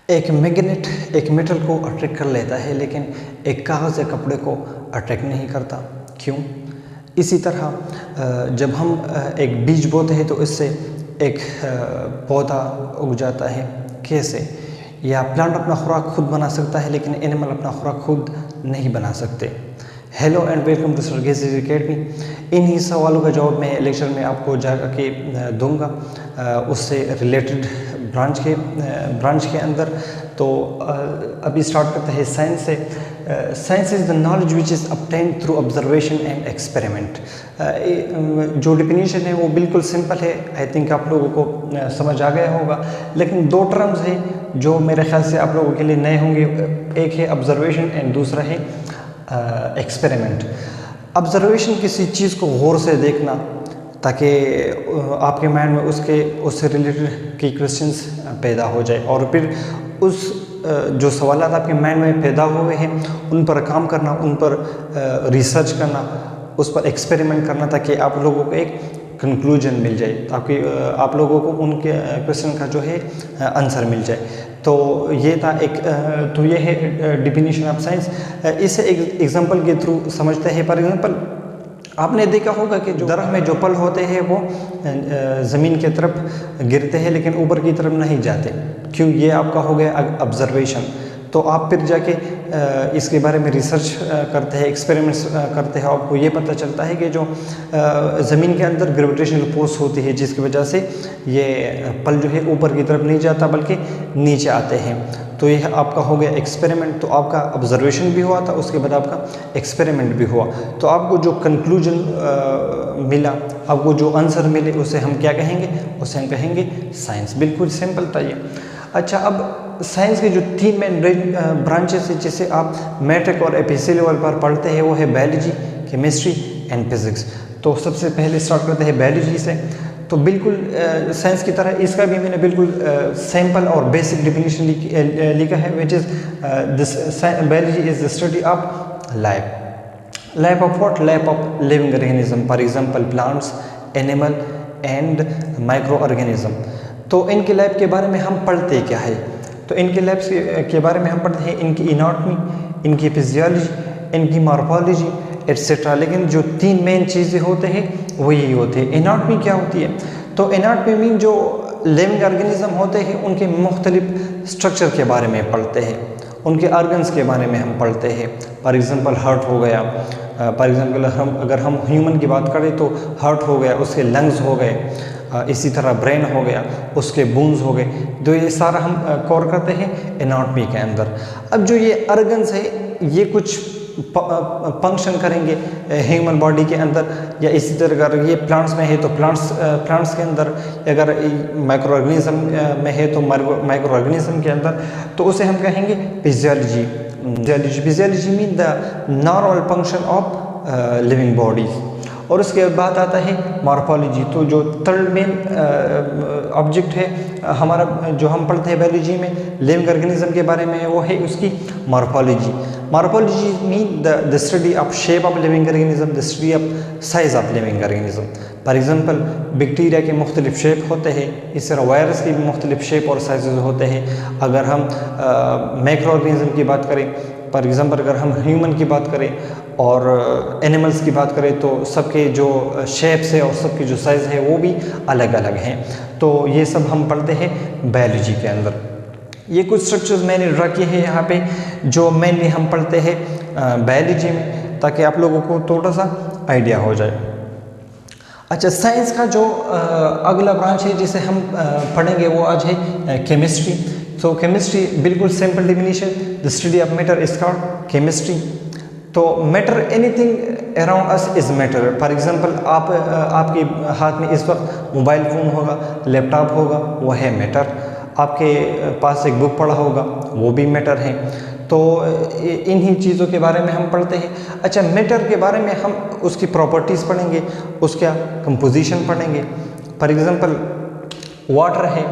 एक मैग्नेट एक मेटल को अट्रैक्ट कर लेता है, लेकिन एक कागज़ या कपड़े को अट्रैक्ट नहीं करता। क्यों? इसी तरह जब हम एक बीज बोते हैं तो इससे एक पौधा उग जाता है। कैसे? या प्लांट अपना खुराक खुद बना सकता है, लेकिन एनिमल अपना खुराक खुद नहीं बना सकते। Hello and welcome to Sargej academy. इन्हीं सवालों का जवाब मैं लेक्चर में आपको जा के दूंगा, उससे रिलेटेड ब्रांच के अंदर। तो अभी स्टार्ट करते हैं साइंस से। Science is the knowledge which is obtained through observation and experiment. जो डिफिनीशन है वो बिल्कुल सिंपल है, आई थिंक आप लोगों को समझ आ गया होगा। लेकिन दो टर्म्स है जो मेरे ख्याल से आप लोगों के लिए नए होंगे, एक है ऑब्जर्वेशन एंड दूसरा है एक्सपेरिमेंट। ऑब्जर्वेशन किसी चीज़ को गौर से देखना ताकि आपके माइंड में उससे रिलेटेड की क्वेश्चंस पैदा हो जाए, और फिर उस जो सवालात आपके माइंड में पैदा हुए हैं उन पर काम करना, उन पर रिसर्च करना, उस पर एक्सपेरिमेंट करना, ताकि आप लोगों को एक कंक्लूजन मिल जाए, ताकि आप लोगों को उनके क्वेश्चन का जो है आंसर मिल जाए। तो ये था तो ये है डिफिनीशन ऑफ साइंस। इसे एक एग्जांपल के थ्रू समझते हैं। फॉर एग्जांपल, आपने देखा होगा कि जो दरख्त में जो फल होते हैं वो ज़मीन की तरफ गिरते हैं, लेकिन ऊपर की तरफ नहीं जाते। क्यों? ये आपका हो गया ऑब्जर्वेशन। तो आप फिर जाके इसके बारे में रिसर्च करते हैं, एक्सपेरिमेंट्स करते हैं, आपको ये पता चलता है कि जो ज़मीन के अंदर ग्रेविटेशनल फोर्स होती है, जिसकी वजह से ये पल जो है ऊपर की तरफ नहीं जाता बल्कि नीचे आते हैं। तो यह आपका हो गया एक्सपेरिमेंट। तो आपका ऑब्जर्वेशन भी हुआ था, उसके बाद आपका एक्सपेरिमेंट भी हुआ। तो आपको जो कंक्लूजन मिला, आपको जो आंसर मिले, उसे हम क्या कहेंगे? उसे हम कहेंगे साइंस। बिल्कुल सिंपल था ये। अच्छा, अब साइंस के जो तीन मेन ब्रांचेस है जिसे आप मैट्रिक और एपीसी लेवल पर पढ़ते हैं, वो है बायोलॉजी, केमिस्ट्री एंड फिजिक्स। तो सबसे पहले स्टार्ट करते हैं बायोलॉजी से। तो बिल्कुल साइंस की तरह इसका भी मैंने बिल्कुल सिंपल और बेसिक डिफिनीशन लिखा है, which is this biology is the study of life of what? Life of living organism, for example plants, animal and micro organism. तो इनके लाइफ के बारे में हम पढ़ते क्या है? तो इनके लाइफ के बारे में हम पढ़ते हैं इनकी एनाटॉमी, इनकी फिजियोलॉजी, इनकी मॉर्फोलॉजी एट्सेट्रा। लेकिन जो तीन मेन चीज़ें होते हैं वो यही होते हैं। एनाटॉमी क्या होती है? तो एनाटॉमी मीन जो लिविंग ऑर्गेनिज्म होते हैं उनके मुख्तलिफ स्ट्रक्चर के बारे में पढ़ते हैं, उनके ऑर्गन्स के बारे में हम पढ़ते हैं। फॉर एग्जांपल हार्ट हो गया, फॉर एग्जांपल अगर हम ह्यूमन की बात करें तो हार्ट हो गया, उसके लंग्स हो गए, इसी तरह ब्रेन हो गया, उसके बोन्स हो गए। तो ये सारा हम कवर करते हैं एनाटॉमी के अंदर। अब जो ये ऑर्गन्स है ये कुछ फंक्शन करेंगे ह्यूमन बॉडी के अंदर, या इसी तरह अगर ये प्लांट्स में है तो प्लांट्स के अंदर, अगर माइक्रो ऑर्गेनिज्म में है तो माइक्रो ऑर्गेनिज्म के अंदर। तो उसे हम कहेंगे physiology. Physiology mean the normal function of living bodies. और उसके बाद आता है मॉर्फोलॉजी। तो जो थर्ड मेन ऑब्जेक्ट है हमारा, जो हम पढ़ते हैं बायोलॉजी में लिविंग ऑर्गेनिज्म के बारे में, वो है उसकी morphology. Morphology mean the study of shape of living organism, the study of size of living organism. For example, bacteria के मुख्तलिफ शेप होते हैं, इस तरह वायरस के भी मुख्तलिफ शेप और साइजेज होते हैं। अगर हम माइक्रो ऑर्गेनिज्म की बात करें, फॉर एग्जांपल अगर हम ह्यूमन की बात करें और एनिमल्स की बात करें, तो सबके जो शेप्स है और सबकी जो साइज़ है वो भी अलग अलग हैं। तो ये सब हम पढ़ते हैं बायोलॉजी के अंदर। ये कुछ स्ट्रक्चर्स मैंने ड्रा किए हैं यहाँ पे, जो मेनली हम पढ़ते हैं बायोलॉजी में, ताकि आप लोगों को थोड़ा सा आइडिया हो जाए। अच्छा, साइंस का जो अगला ब्रांच है जिसे हम पढ़ेंगे वो आज है केमिस्ट्री। तो केमिस्ट्री बिल्कुल simple definition, the study of matter is called chemistry. तो matter, anything around us is matter. For example, आपके हाथ में इस वक्त मोबाइल फ़ोन होगा, लैपटॉप होगा, वो है मैटर। आपके पास एक बुक पढ़ा होगा, वो भी मैटर है। तो इन्हीं चीज़ों के बारे में हम पढ़ते हैं। अच्छा, मैटर के बारे में हम उसकी प्रॉपर्टीज़ पढ़ेंगे, उसका कंपोजिशन पढ़ेंगे। फॉर एग्जांपल, वाटर है,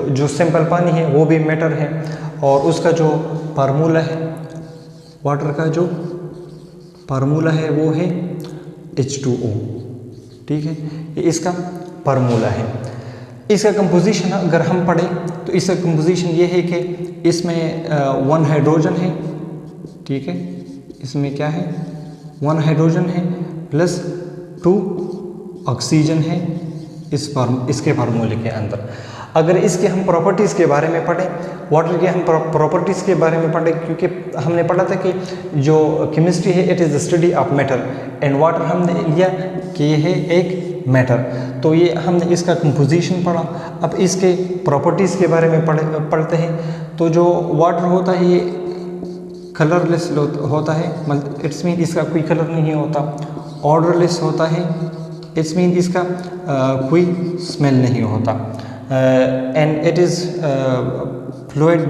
जो सिंपल पानी है वो भी मैटर है, और उसका जो फार्मूला है, वाटर का जो फार्मूला है वो है H2O। ठीक है, ये इसका फार्मूला है। इसका कंपोजिशन अगर हम पढ़ें तो इसका कंपोजिशन ये है कि इसमें 1 हाइड्रोजन है, ठीक है, इसमें क्या है 1 हाइड्रोजन है प्लस 2 ऑक्सीजन है इसके फार्मूले के अंदर। अगर इसके हम प्रॉपर्टीज़ के बारे में पढ़ें, वाटर के हम प्रॉपर्टीज़ के बारे में पढ़ें, क्योंकि हमने पढ़ा था कि जो केमिस्ट्री है it is the study of matter and water हमने लिया कि ये है एक मैटर, तो ये हमने इसका कंपोजिशन पढ़ा। अब इसके प्रॉपर्टीज़ के बारे में पढ़ते हैं। तो जो वाटर होता है ये कलरलेस होता है, मतलब इट्स मीन इसका कोई कलर नहीं होता, ऑर्डरलेस होता है, इट्स मीन इसका कोई स्मेल नहीं होता, and it is fluid,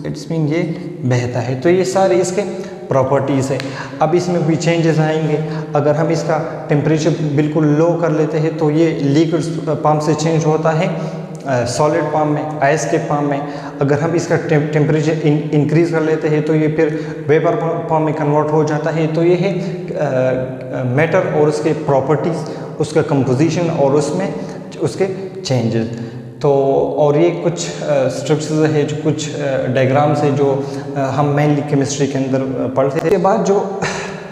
it's mean ये बहता है। तो ये सारे इसके प्रॉपर्टीज़ है। अब इसमें भी चेंजेस आएंगे। अगर हम इसका टेम्परेचर बिल्कुल लो कर लेते हैं तो ये लिक्विड पाम से चेंज होता है सॉलिड पाम में, आइस के पाम में। अगर हम इसका टेम्परेचर इंक्रीज़ कर लेते हैं तो ये फिर वेपर पाम में कन्वर्ट हो जाता है। तो ये है मैटर और उसके प्रॉपर्टीज़, उसका कंपोजिशन और उसमें उसके चेंजेस। तो और ये कुछ स्ट्रक्चर्स है, जो कुछ डायग्राम्स है जो हम मेनली केमिस्ट्री के अंदर पढ़ते थे। इसके बाद जो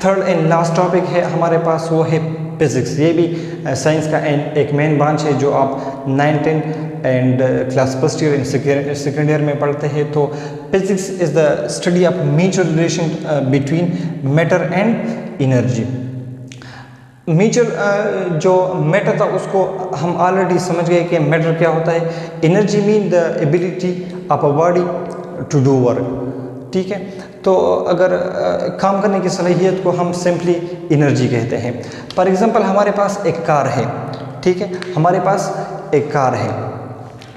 थर्ड एंड लास्ट टॉपिक है हमारे पास वो है फिज़िक्स। ये भी साइंस का एक मेन ब्रांच है जो आप 9, 10 and class first year and second year में पढ़ते हैं। तो physics is the study of mutual relation between matter and energy. Major जो मैटर था उसको हम ऑलरेडी समझ गए कि मैटर क्या होता है। Energy mean the ability of a body to do work, ठीक है। तो अगर काम करने की सलाहियत को हम सिंपली एनर्जी कहते हैं। फॉर एग्जांपल हमारे पास एक कार है, ठीक है, हमारे पास एक कार है,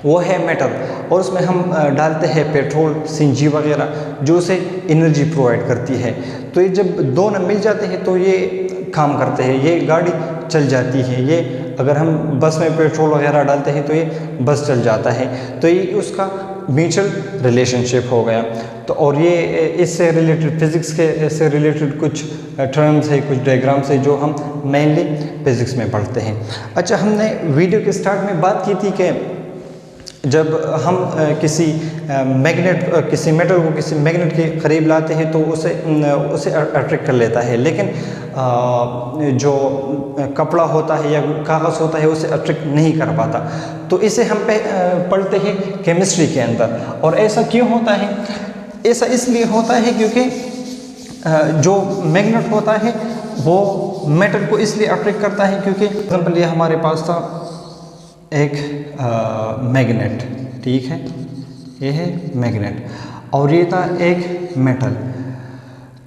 वो है मैटर, और उसमें हम डालते हैं पेट्रोल, सीएनजी वगैरह जो उसे एनर्जी प्रोवाइड करती है। तो ये जब दोनों मिल जाते हैं तो ये काम करते हैं, ये गाड़ी चल जाती है। ये अगर हम बस में पेट्रोल वगैरह डालते हैं तो ये बस चल जाता है। तो ये उसका म्यूचुअल रिलेशनशिप हो गया। तो और ये इससे रिलेटेड फिज़िक्स के से रिलेटेड कुछ टर्म्स है, कुछ डायग्राम्स है जो हम मेनली फिज़िक्स में पढ़ते हैं। अच्छा, हमने वीडियो के स्टार्ट में बात की थी कि जब हम किसी मेटल को किसी मैग्नेट के करीब लाते हैं तो उसे अट्रैक्ट कर लेता है, लेकिन जो कपड़ा होता है या कागज़ होता है उसे अट्रैक्ट नहीं कर पाता। तो इसे हम पढ़ते हैं केमिस्ट्री के अंदर। और ऐसा क्यों होता है? ऐसा इसलिए होता है क्योंकि जो मैग्नेट होता है वो मेटल को इसलिए अट्रैक्ट करता है क्योंकि एग्जाम्पल ये हमारे पास था एक मैग्नेट, ठीक है, ये है मैग्नेट, और ये था एक मेटल।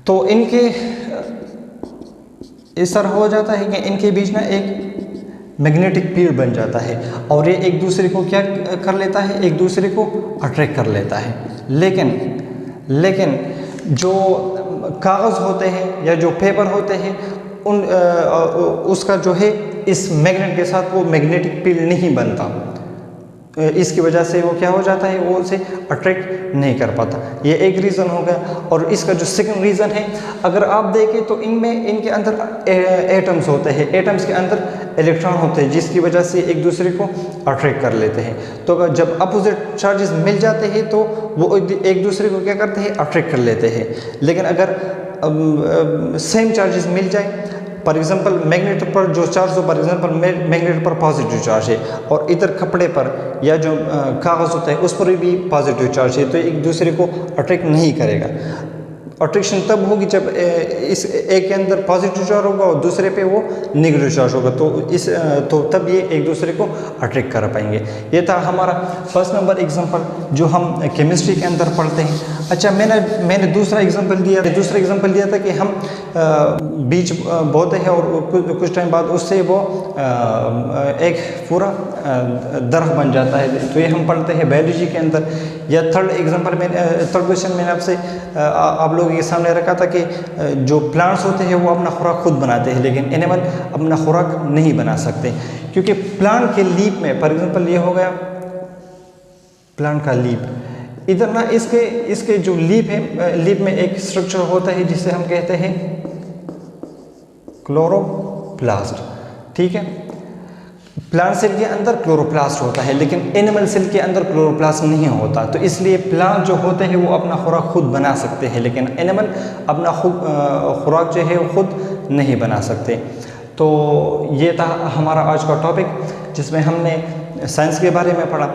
तो इनके इस तरह हो जाता है कि इनके बीच में एक मैग्नेटिक फील्ड बन जाता है और ये एक दूसरे को क्या कर लेता है, एक दूसरे को अट्रैक्ट कर लेता है। लेकिन जो कागज़ होते हैं या जो पेपर होते हैं उसका जो है इस मैग्नेट के साथ वो मैग्नेटिक फील्ड नहीं बनता। इसकी वजह से वो क्या हो जाता है, वो उसे अट्रैक्ट नहीं कर पाता। ये एक रीज़न हो गया। और इसका जो सेकंड रीज़न है, अगर आप देखें तो इनके अंदर एटम्स होते हैं, एटम्स के अंदर इलेक्ट्रॉन होते हैं जिसकी वजह से एक दूसरे को अट्रैक्ट कर लेते हैं। तो जब अपोजिट चार्जेस मिल जाते हैं तो वो एक दूसरे को क्या करते हैं, अट्रैक्ट कर लेते हैं। लेकिन अगर सेम चार्जेस मिल जाए, फॉर एग्जांपल मैग्नेट पर जो चार्ज हो, फॉर एग्जांपल मैग्नेट पर पॉजिटिव चार्ज है और इधर कपड़े पर या जो कागज़ होता है उस पर भी पॉजिटिव चार्ज है, तो एक दूसरे को अट्रैक्ट नहीं करेगा। अट्रैक्शन तब होगी जब इस एक के अंदर पॉजिटिव चार्ज होगा और दूसरे पे वो नेगेटिव चार्ज होगा, तो तब ये एक दूसरे को अट्रैक्ट कर पाएंगे। ये था हमारा फर्स्ट नंबर एग्जांपल जो हम केमिस्ट्री के अंदर पढ़ते हैं। अच्छा, मैंने दूसरा एग्जांपल दिया था कि हम बीज बोते हैं और कुछ टाइम बाद उससे वो एक पूरा दरख्त बन जाता है। तो ये हम पढ़ते हैं बायोलॉजी के अंदर। या थर्ड क्वेश्चन मैंने आपसे आप लोगों के सामने रखा था कि जो प्लांट्स होते हैं वो अपना खुराक खुद बनाते हैं, लेकिन एनिमल अपना खुराक नहीं बना सकते, क्योंकि प्लांट के लीफ में, फॉर एग्जांपल ये हो गया प्लांट का लीफ, इधर ना इसके जो लीफ है, लीफ में एक स्ट्रक्चर होता है जिसे हम कहते हैं क्लोरोप्लास्ट, ठीक है। प्लांट सेल के अंदर क्लोरोप्लास्ट होता है, लेकिन एनिमल सेल के अंदर क्लोरोप्लास्ट नहीं होता। तो इसलिए प्लांट जो होते हैं वो अपना खुराक खुद बना सकते हैं, लेकिन एनिमल अपना खुराक जो है वो खुद नहीं बना सकते। तो ये था हमारा आज का टॉपिक, जिसमें हमने साइंस के बारे में पढ़ा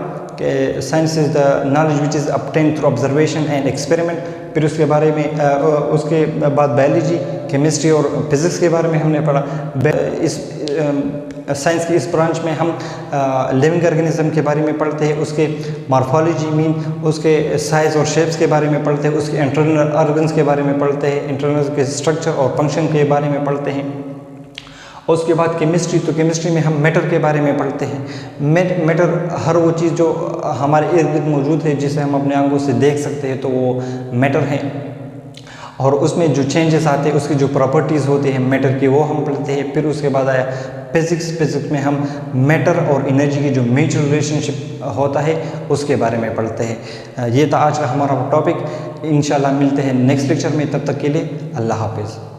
कि science is the knowledge which is obtained through observation and experiment. फिर उसके बारे में उसके बाद बायोलॉजी, केमिस्ट्री और फिज़िक्स के बारे में हमने पढ़ा। इस साइंस की इस ब्रांच में हम लिविंग ऑर्गेनिज्म के बारे में पढ़ते हैं, उसके मॉर्फोलॉजी मीन उसके साइज़ और शेप्स के बारे में पढ़ते हैं, उसके इंटरनल ऑर्गन्स के बारे में पढ़ते हैं, इंटरनल के स्ट्रक्चर और फंक्शन के बारे में पढ़ते हैं। और उसके बाद केमिस्ट्री, तो केमिस्ट्री में हम मैटर के बारे में पढ़ते हैं। मैटर हर वो चीज़ जो हमारे इर्द गिर्द मौजूद है, जिसे हम अपने आंखों से देख सकते हैं, तो वो मैटर है। और उसमें जो चेंजेस आते हैं, उसकी जो प्रॉपर्टीज़ होती हैं मैटर की, वो हम पढ़ते हैं। फिर उसके बाद आया फिज़िक्स में हम मैटर और एनर्जी की जो म्यूचुअल रिलेशनशिप होता है उसके बारे में पढ़ते हैं। ये था आज का हमारा टॉपिक। इंशाल्लाह मिलते हैं नेक्स्ट लेक्चर में, तब तक के लिए अल्लाह हाफिज़।